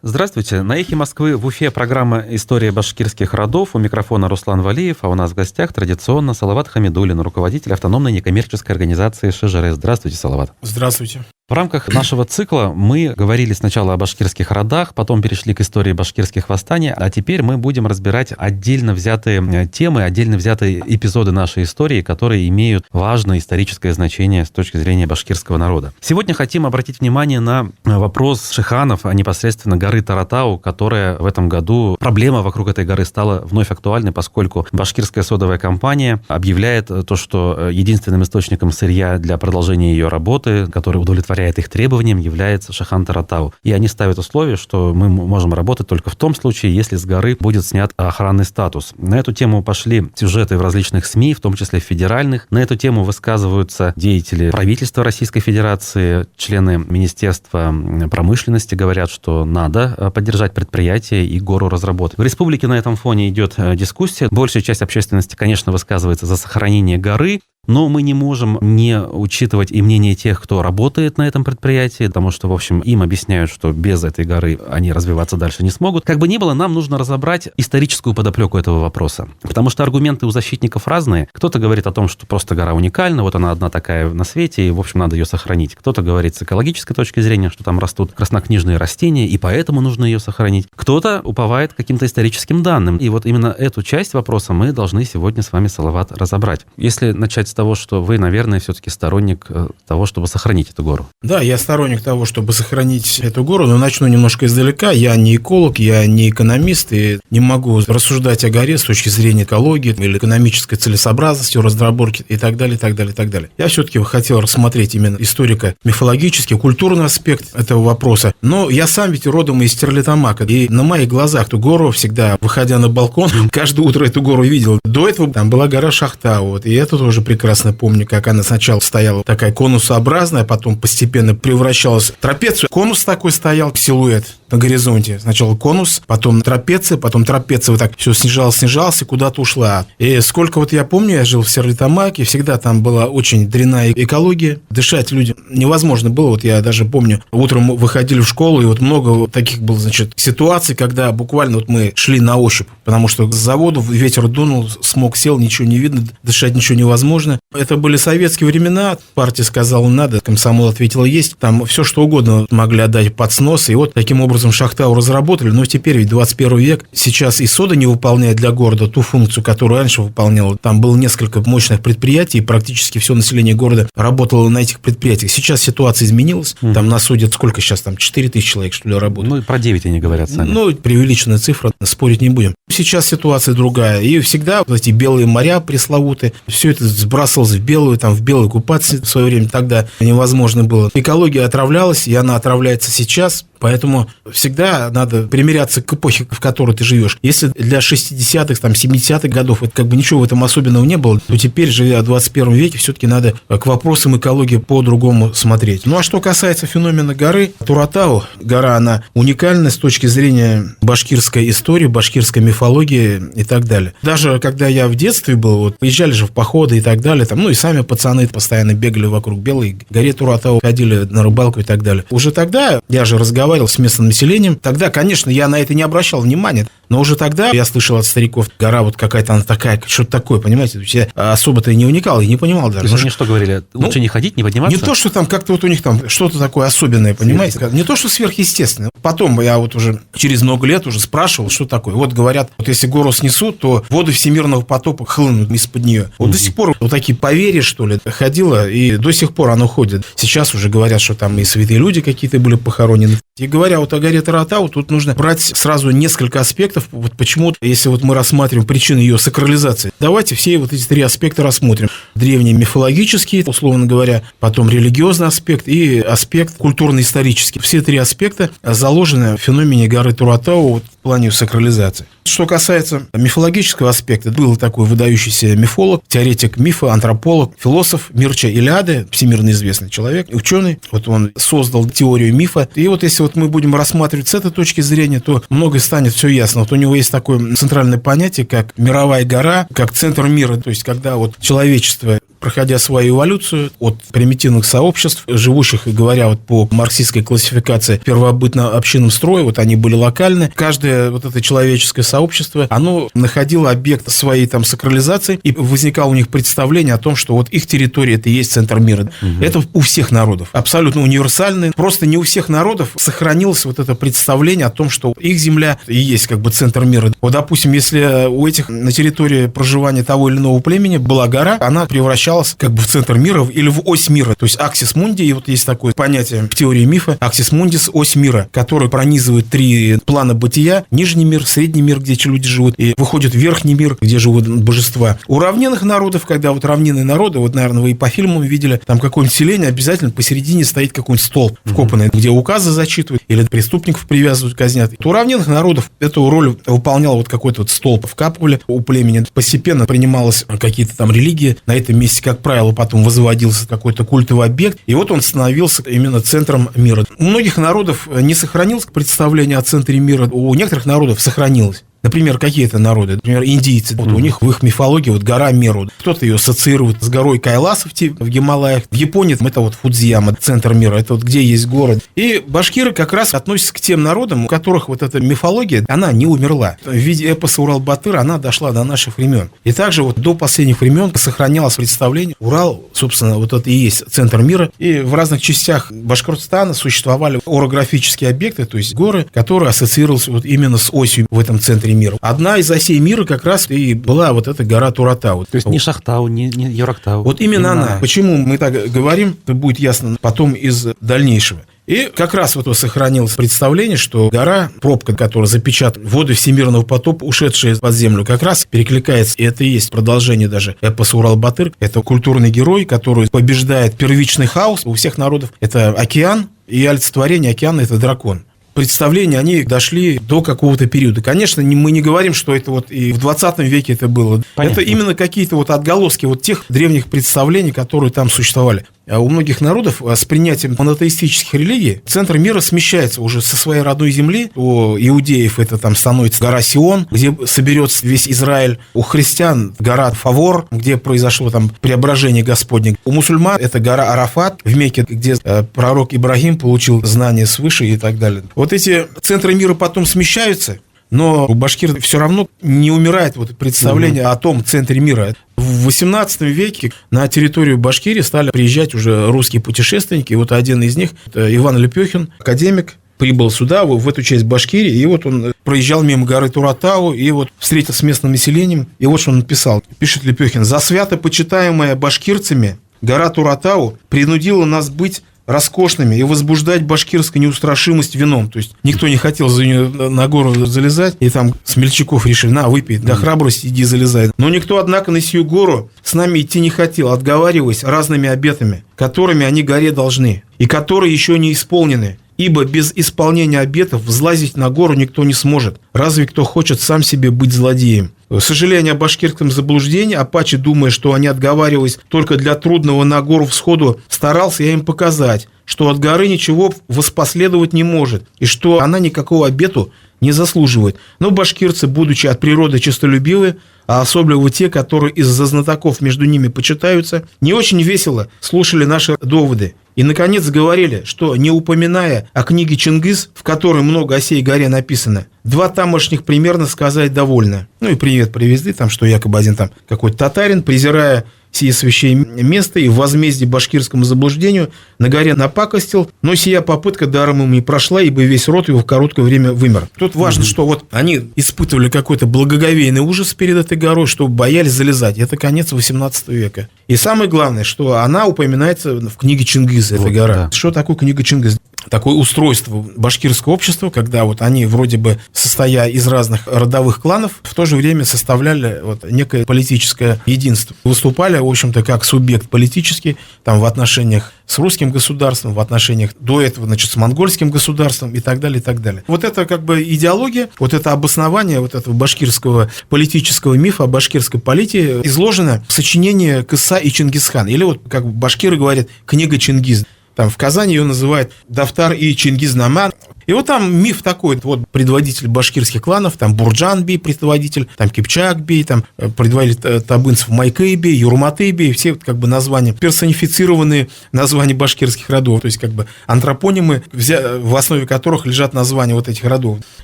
Здравствуйте. На «Эхе Москвы» в Уфе программа «История башкирских родов». У микрофона Руслан Валиев, а у нас в гостях традиционно Салават Хамидуллин, руководитель автономной некоммерческой организации ШЖР. Здравствуйте, Салават. Здравствуйте. В рамках нашего цикла мы говорили сначала о башкирских родах, потом перешли к истории башкирских восстаний, а теперь мы будем разбирать отдельно взятые темы, отдельно взятые эпизоды нашей истории, которые имеют важное историческое значение с точки зрения башкирского народа. Сегодня хотим обратить внимание на вопрос шиханов, а непосредственно горы Таратау, которая в этом году, проблема вокруг этой горы стала вновь актуальной, поскольку башкирская содовая компания объявляет то, что единственным источником сырья для продолжения ее работы, который удовлетворяет их требованиям, является Шихан Таратау. И они ставят условие, что мы можем работать только в том случае, если с горы будет снят охранный статус. На эту тему пошли сюжеты в различных СМИ, в том числе в федеральных. На эту тему высказываются деятели правительства Российской Федерации, члены Министерства промышленности говорят, что надо поддержать предприятие и гору разработать. В республике на этом фоне идет дискуссия. Большая часть общественности, конечно, высказывается за сохранение горы, но мы не можем не учитывать и мнение тех, кто работает на этом предприятии, потому что, в общем, им объясняют, что без этой горы они развиваться дальше не смогут. Как бы ни было, нам нужно разобрать историческую подоплеку этого вопроса, потому что аргументы у защитников разные. Кто-то говорит о том, что просто гора уникальна, вот она одна такая на свете, и, в общем, надо ее сохранить. Кто-то говорит с экологической точки зрения, что там растут краснокнижные растения, и поэтому нужно ее сохранить. Кто-то уповает к каким-то историческим данным. И вот именно эту часть вопроса мы должны сегодня с вами, Салават, разобрать. Если начать с того, что вы, наверное, все-таки сторонник того, чтобы сохранить эту гору. Да, я сторонник того, чтобы сохранить эту гору, но начну немножко издалека. Я не эколог, я не экономист, и не могу рассуждать о горе с точки зрения экологии или экономической целесообразности, разработки и так далее, и так далее, и так далее. Я все-таки хотел рассмотреть именно историко-мифологический, культурный аспект этого вопроса. Но я сам ведь родом из Стерлитамака, и на моих глазах эту гору всегда, выходя на балкон, каждое утро эту гору видел. До этого там была гора Шахтау, и это тоже прекрасно помню, как она сначала стояла такая конусообразная, потом постепенно превращалась в трапецию. Конус такой стоял, силуэт на горизонте. Сначала конус, потом трапеция вот так все снижалось и куда-то ушла. И сколько вот я помню, я жил в Стерлитамаке, всегда там была очень дрянная экология. Дышать людям невозможно было. Вот я даже помню, утром выходили в школу, и вот много таких было, ситуаций, когда буквально вот мы шли на ощупь, потому что с завода ветер дунул, смог сел, ничего не видно, дышать ничего невозможно. Это были советские времена, партия сказала надо, комсомол ответила есть, там все что угодно могли отдать под снос, и вот таким образом Шахтау разработали, но теперь ведь 21 век, сейчас и сода не выполняет для города ту функцию, которую раньше выполняла. Там было несколько мощных предприятий, и практически все население города работало на этих предприятиях. Сейчас ситуация изменилась, там на соде сколько сейчас, там 4 тысячи человек, что ли, работают. Ну и про 9 они говорят сами. Ну, преувеличенная цифра, спорить не будем. Сейчас ситуация другая, и всегда вот эти белые моря пресловутые, все это сбрасывалось в белую купаться в свое время тогда невозможно было. Экология отравлялась, и она отравляется сейчас. Поэтому всегда надо примиряться к эпохе, в которой ты живешь. Если для 60-х, 70-х годов это ничего в этом особенного не было, то теперь, живя в 21 веке, все-таки надо к вопросам экологии по-другому смотреть. Ну, а что касается феномена горы Таратау, гора, она уникальна с точки зрения башкирской истории, башкирской мифологии и так далее. Даже когда я в детстве был, поезжали же в походы и так далее, и сами пацаны постоянно бегали вокруг Белой горе Таратау, ходили на рыбалку и так далее. Уже тогда я же разговаривал с местным населением. Тогда, конечно, я на это не обращал внимания, но уже тогда я слышал от стариков, гора вот какая-то она такая, что-то такое, понимаете? Я особо-то и не уникал, и не понимал даже. То есть они что говорили? Лучше не ходить, не подниматься? Не то, что там как-то вот у них там что-то такое особенное, понимаете? Не то, что сверхъестественное. Потом я вот уже через много лет уже спрашивал, что такое. Вот говорят, вот если гору снесут, то воды всемирного потопа хлынут из-под нее. Вот до сих пор вот такие поверья, что ли, ходило, и до сих пор оно ходит. Сейчас уже говорят, что там и святые люди какие-то были похоронены. И говоря вот о горе Таратау, тут нужно брать сразу несколько аспектов. Вот почему, если вот мы рассматриваем причины ее сакрализации, давайте все вот эти 3 аспекта рассмотрим. Древний мифологический, условно говоря, потом религиозный аспект и аспект культурно-исторический. Все 3 аспекта заложены в феномене горы Таратау в плане сакрализации. Что касается мифологического аспекта, был такой выдающийся мифолог, теоретик мифа, антрополог, философ Мирча Илиаде, всемирно известный человек, ученый. Вот он создал теорию мифа. И вот если вот мы будем рассматривать с этой точки зрения, то многое станет все ясно. Вот у него есть такое центральное понятие, как мировая гора, как центр мира. То есть, когда вот человечество проходя свою эволюцию от примитивных сообществ, живущих, говоря вот по марксистской классификации, первобытно-общинном строе, вот они были локальны. Каждое вот это человеческое сообщество, оно находило объект своей там сакрализации, и возникало у них представление о том, что вот их территория – это и есть центр мира. Это у всех народов, абсолютно универсальный. Просто не у всех народов сохранилось вот это представление о том, что их земля и есть как бы центр мира. Вот, допустим, если у этих на территории проживания того или иного племени была гора, она превращалась как бы в центр мира или в ось мира. То есть аксис мунди, и вот есть такое понятие в теории мифа, аксис мундис, ось мира, который пронизывает 3 плана бытия: нижний мир, средний мир, где люди живут, и выходит верхний мир, где живут божества. У равнинных народов, когда вот равнинные народы, вот, наверное, вы и по фильмам видели, там какое-нибудь селение, обязательно посередине стоит какой-нибудь столб вкопанный, где указы зачитывают или преступников привязывают, казнят. У равнинных народов эту роль выполнял вот какой-то вот столб, вкапывали у племени. Постепенно принималось какие-то там религии. На этом месте, как правило, потом возводился какой-то культовый объект, и вот он становился именно центром мира. У многих народов не сохранилось представление о центре мира, у некоторых народов сохранилось. Например, какие-то народы, например, индийцы, вот у них в их мифологии вот гора Меру. Кто-то ее ассоциирует с горой Кайласа в Гималаях. В Японии это вот Фудзияма, центр мира, это вот где есть город. И башкиры как раз относятся к тем народам, у которых вот эта мифология, она не умерла. В виде эпоса Урал-Батыр она дошла до наших времен. И также вот до последних времен сохранялось представление: Урал, собственно, вот это и есть центр мира. И в разных частях Башкортостана существовали орографические объекты, то есть горы, которые ассоциировались вот именно с осью в этом центре мира. Одна из осей мира как раз и была вот эта гора Туратау. То есть не Шахтау, не Йорактау. Вот именно она. Почему мы так говорим, это будет ясно потом из дальнейшего. И как раз вот сохранилось представление, что гора, пробка, которая запечатана, воды всемирного потопа, ушедшие под землю, как раз перекликается, и это и есть продолжение даже эпоса Урал-Батыр. Это культурный герой, который побеждает первичный хаос у всех народов. Это океан, и олицетворение океана – это дракон. Представления, они дошли до какого-то периода. Конечно, мы не говорим, что это вот и в 20 веке это было. Понятно. Это именно какие-то вот отголоски вот тех древних представлений, которые там существовали. А у многих народов с принятием монотеистических религий центр мира смещается уже со своей родной земли. У иудеев это там становится гора Сион, где соберется весь Израиль. У христиан гора Фавор, где произошло там преображение Господне. У мусульман это гора Арафат в Мекке, где пророк Ибрагим получил знания свыше и так далее. Вот эти центры мира потом смещаются, но у башкир все равно не умирает вот представление о том центре мира. В XVIII веке на территорию Башкирии стали приезжать уже русские путешественники. И вот один из них, Иван Лепехин, академик, прибыл сюда, в эту часть Башкирии, и вот он проезжал мимо горы Туратау, и вот встретился с местным населением, и вот что он написал. Пишет Лепехин: «За свято почитаемая башкирцами гора Туратау принудила нас быть роскошными и возбуждать башкирскую неустрашимость вином». То есть никто не хотел за нее на гору залезать, и там смельчаков решили: на, выпей, до храбрости иди залезай. Но никто, однако, на сию гору с нами идти не хотел, отговариваясь разными обетами, которыми они горе должны, и которые еще не исполнены. Ибо без исполнения обетов взлазить на гору никто не сможет, разве кто хочет сам себе быть злодеем. Сожаление о башкирском заблуждении, Апачи, думая, что они отговаривались только для трудного на гору всходу, старался я им показать, что от горы ничего воспоследовать не может, и что она никакого обету не заслуживает. Но башкирцы, будучи от природы честолюбивы, а особенно те, которые из-за знатоков между ними почитаются, не очень весело слушали наши доводы. И, наконец, говорили, что, не упоминая о книге Чингис, в которой много о сей горе написано, 2 тамошних примерно сказать довольно. Ну и привет привезли, там, что якобы один там какой-то татарин, презирая сие свящее место и в возмездии башкирскому заблуждению на горе напакостил, но сия попытка даром ему не прошла, ибо весь род его в короткое время вымер. Тут важно, что вот они испытывали какой-то благоговейный ужас перед этой горой, что боялись залезать. Это конец 18 века. И самое главное, что она упоминается в книге Чингиза, эта гора. Да. Что такое книга Чингиза? Такое устройство башкирского общества, когда вот они вроде бы, состоя из разных родовых кланов, в то же время составляли вот некое политическое единство. Выступали, в общем-то, как субъект политический, там, в отношениях с русским государством, в отношениях до этого, значит, с монгольским государством и так далее, и так далее. Вот это как бы идеология, вот это обоснование вот этого башкирского политического мифа о башкирской политике изложено в сочинении «Кыса и Чингисхан», или вот, как башкиры говорят, книга Чингиза. Там в Казани ее называют «Дафтар и Чингизнама». И вот там миф такой, вот предводитель башкирских кланов, там Бурджан-бей, предводитель, там Кипчак-бей, там предводитель табынцев Майкей-бей, Юрматы-бей, все как бы названия, персонифицированные названия башкирских родов, то есть как бы антропонимы, в основе которых лежат названия вот этих родов.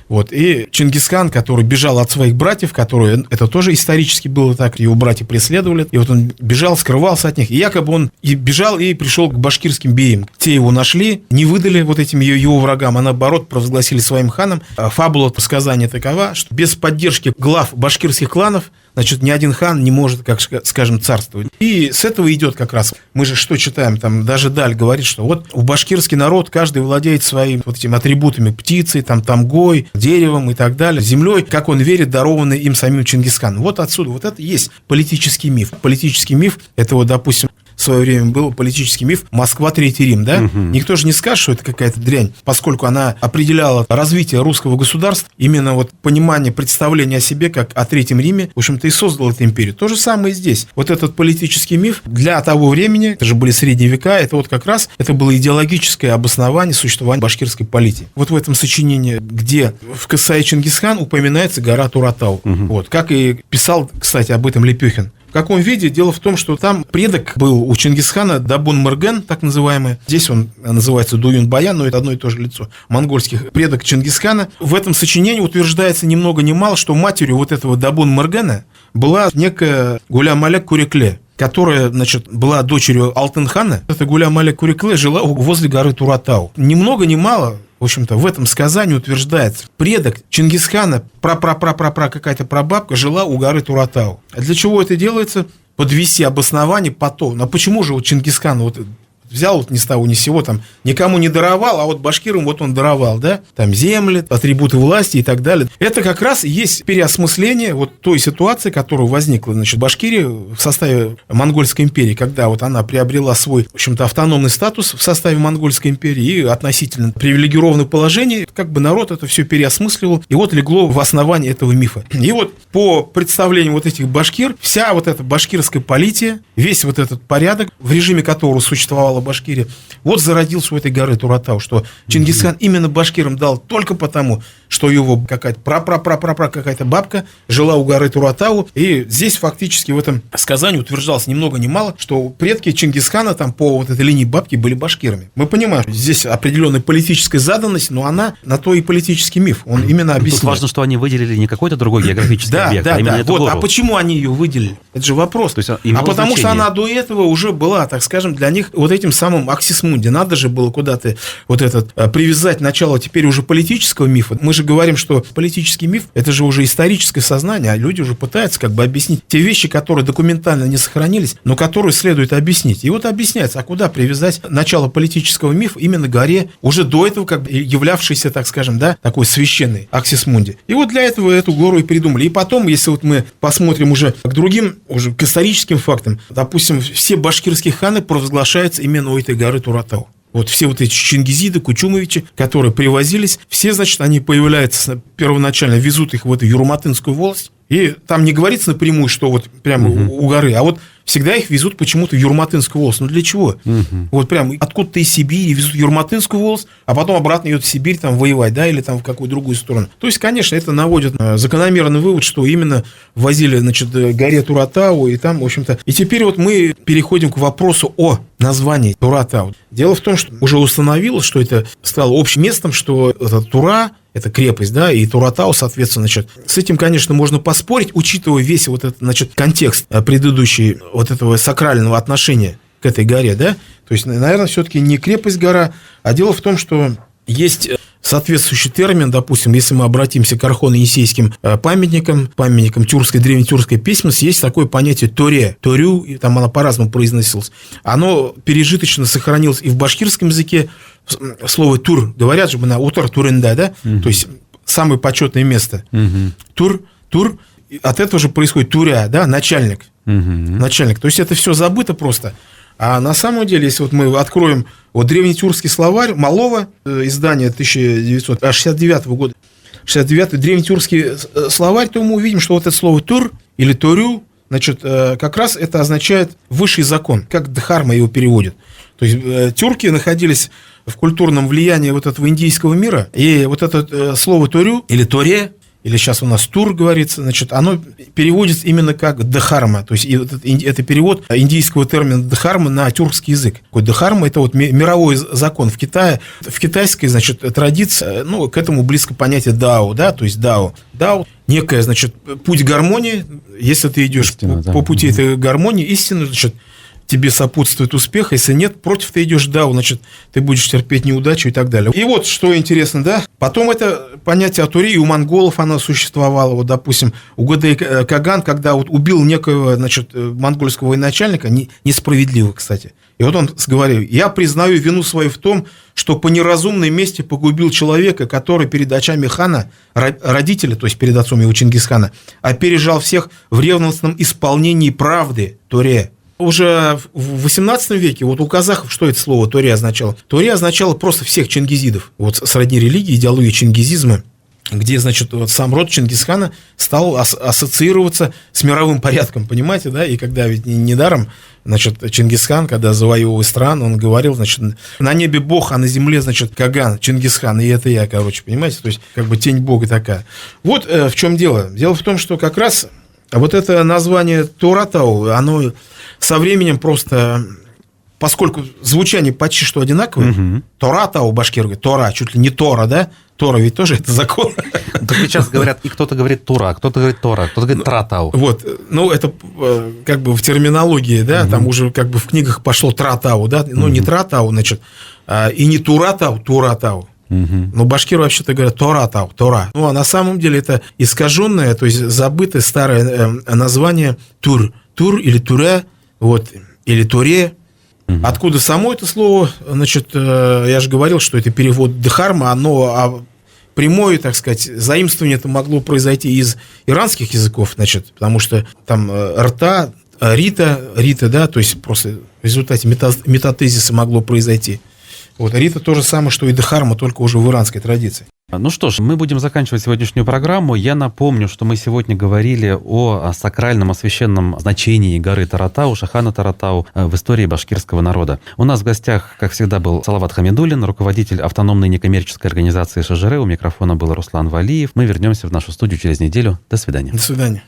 Вот. И Чингисхан, который бежал от своих братьев, которые, это тоже исторически было так, его братья преследовали, и вот он бежал, скрывался от них, и якобы он и бежал, и пришел к башкирским беям. Те его нашли, не выдали вот этим его врагам, а наоборот провозгласили своим ханом. Фабула сказания такова, что без поддержки глав башкирских кланов, значит, ни один хан не может, как скажем, царствовать. И с этого идет как раз. Мы же что читаем? Там даже Даль говорит, что вот у башкирский народ каждый владеет своими вот этими атрибутами: птицей, там, тамгой, деревом и так далее, землей, как он верит, дарованный им самим Чингисханом. Вот отсюда, вот это и есть политический миф. Политический миф, это вот, допустим, в свое время был политический миф «Москва, Третий Рим», да? Никто же не скажет, что это какая-то дрянь, поскольку она определяла развитие русского государства, именно вот понимание, представление о себе как о Третьем Риме, в общем-то, и создал эту империю. То же самое и здесь. Вот этот политический миф для того времени, это же были средние века, это вот как раз, это было идеологическое обоснование существования башкирской политики. Вот в этом сочинении, где в Кысае Чингисхан упоминается гора Туратау. Вот. Как и писал, кстати, об этом Лепехин. В каком виде? Дело в том, что там предок был у Чингисхана Дабун-Мырген, так называемый. Здесь он называется Дуюн-Баян, но это одно и то же лицо. Монгольских предок Чингисхана. В этом сочинении утверждается ни много ни мало, что матерью вот этого Дабун-Мыргена была некая Гулям-Алек Курекле, которая, значит, была дочерью Алтын-хана. Эта Гулям-Алек Курекле жила возле горы Туратау. Ни много ни мало, в общем-то, в этом сказании утверждается, предок Чингисхана, какая-то прабабка жила у горы Туратау. А для чего это делается? Подвести обоснование потом. А почему же вот Чингисхан вот взял вот ни с того ни с сего, там, никому не даровал, а вот башкирам вот он даровал, да, там земли, атрибуты власти и так далее. Это как раз и есть переосмысление вот той ситуации, которая возникла, значит, в Башкирии в составе Монгольской империи, когда вот она приобрела свой, в общем-то, автономный статус в составе Монгольской империи и относительно привилегированное положение, как бы народ это все переосмысливал, и вот легло в основании этого мифа. И вот по представлению вот этих башкир, вся вот эта башкирская полития, весь вот этот порядок, в режиме которого существовала Башкирия, вот зародился у этой горы Туратау, что Чингисхан именно башкирам дал только потому, что его какая-то какая-то бабка жила у горы Туратау, и здесь фактически в этом сказании утверждалось ни много ни мало, что предки Чингисхана там по вот этой линии бабки были башкирами. Мы понимаем, что здесь определенная политическая заданность, но она на то и политический миф, он именно объясняет. Тут важно, что они выделили не какой-то другой географический объект, а именно эту гору. А почему они ее выделили? Это же вопрос. А потому что она до этого уже была, так скажем, для них вот этим самым аксис мунди. Надо же было куда-то вот этот привязать начало теперь уже политического мифа. Мы же говорим, что политический миф – это же уже историческое сознание, а люди уже пытаются как бы объяснить те вещи, которые документально не сохранились, но которые следует объяснить. И вот объясняется, а куда привязать начало политического мифа именно горе, уже до этого как бы являвшейся, так скажем, да, такой священной аксис мунди. И вот для этого эту гору и придумали. И потом, если вот мы посмотрим уже к другим, уже к историческим фактам, допустим, все башкирские ханы провозглашаются именно у этой горы Туратау. Вот все вот эти Чингизиды, Кучумовичи, которые привозились, все, значит, они появляются, первоначально везут их в эту Юрматынскую волость, и там не говорится напрямую, что вот прямо у горы, а вот всегда их везут почему-то в Юрматынскую волость. Ну для чего? Вот прям откуда-то из Сибири везут в Юрматынскую волость, а потом обратно идет в Сибирь там воевать, да, или там в какую другую сторону. То есть, конечно, это наводит на закономерный вывод, что именно возили, значит, горе Туратау, и там, в общем-то... И теперь вот мы переходим к вопросу о названии Туратау. Дело в том, что уже установилось, что это стало общим местом, что это Тура, это крепость, да, и Туратау, соответственно, значит, с этим, конечно, можно поспорить, учитывая весь вот этот, значит, контекст предыдущий вот этого сакрального отношения к этой горе, да, то есть, наверное, все-таки не крепость-гора, а дело в том, что есть соответствующий термин, допустим, если мы обратимся к архон-енисейским памятникам тюркской, древнетюркской письменности, есть такое понятие торе, торю, и там оно по-разному произносилось. Оно пережиточно сохранилось и в башкирском языке, слово тур, говорят же на утар туренда, да, то есть самое почетное место. Тур, от этого же происходит туря, да, начальник. Начальник. То есть это все забыто просто. А на самом деле, если вот мы откроем вот древнетюркский словарь Малова, издание 1969 года, 69-й древнетюркский словарь, то мы увидим, что вот это слово тур или торю, значит, как раз это означает высший закон, как Дхарма его переводит. То есть тюрки находились в культурном влиянии вот этого индийского мира. И вот это слово «турю» или «торе», или сейчас у нас «тур» говорится, значит, оно переводится именно как «дхарма». То есть это перевод индийского термина «дхарма» на тюркский язык. Дхарма – это вот мировой закон в Китае. В китайской, значит, традиции, ну, к этому близко понятие «дао», да, то есть «дао». «Дао» – некая, значит, путь гармонии. Если ты идешь истина, по пути этой гармонии, истины, значит, тебе сопутствует успех, если нет, против ты идешь, да, значит, ты будешь терпеть неудачу и так далее. И вот, что интересно, да, потом это понятие атури, у монголов оно существовало, вот, допустим, Угодей Каган, когда вот убил некого, значит, монгольского военачальника, несправедливо, кстати, и вот он говорил: я признаю вину свою в том, что по неразумной мести погубил человека, который перед очами хана, родителя, то есть перед отцом его Чингисхана, опережал всех в ревностном исполнении правды, туре. Уже в 18 веке, вот у казахов, что это слово «туре» означало? «Туре» означало просто всех чингизидов. Вот сродни религии, идеологии чингизизма, где, значит, вот сам род Чингисхана стал ассоциироваться с мировым порядком, понимаете, да? И когда ведь недаром, значит, Чингисхан, когда завоевывал страну, он говорил, значит, на небе Бог, а на земле, значит, Каган, Чингисхан, и это я, короче, понимаете? То есть, как бы тень Бога такая. Вот в чем дело. Дело в том, что как раз вот это название Торатау, оно со временем просто, поскольку звучание почти что одинаковое, Торатау, башкир говорит, Тора, чуть ли не Тора, да? Тора ведь тоже это закон. Так сейчас говорят, и кто-то говорит Тура, кто-то говорит Тора, кто-то говорит Тратау. Вот, ну, это как бы в терминологии, да, там уже как бы в книгах пошло Тратау, да, ну, не Тратау, значит, и не Туратау, Туратау. Но башкиры вообще-то говорят Торатау, Тора. Ну, а на самом деле это искаженное, то есть забытое старое название Тур. Тур или Туре, вот, или Туре. Откуда само это слово, значит, я же говорил, что это перевод дхарма, оно прямое, так сказать, заимствование это могло произойти из иранских языков, значит, потому что там рта, рита, да, то есть просто в результате метатезиса могло произойти. Вот, рита то же самое, что и дхарма, только уже в иранской традиции. Ну что ж, мы будем заканчивать сегодняшнюю программу. Я напомню, что мы сегодня говорили о сакральном, о священном значении горы Торатау, Шахана Торатау в истории башкирского народа. У нас в гостях, как всегда, был Салават Хамидуллин, руководитель автономной некоммерческой организации ШЖР. У микрофона был Руслан Валиев. Мы вернемся в нашу студию через неделю. До свидания. До свидания.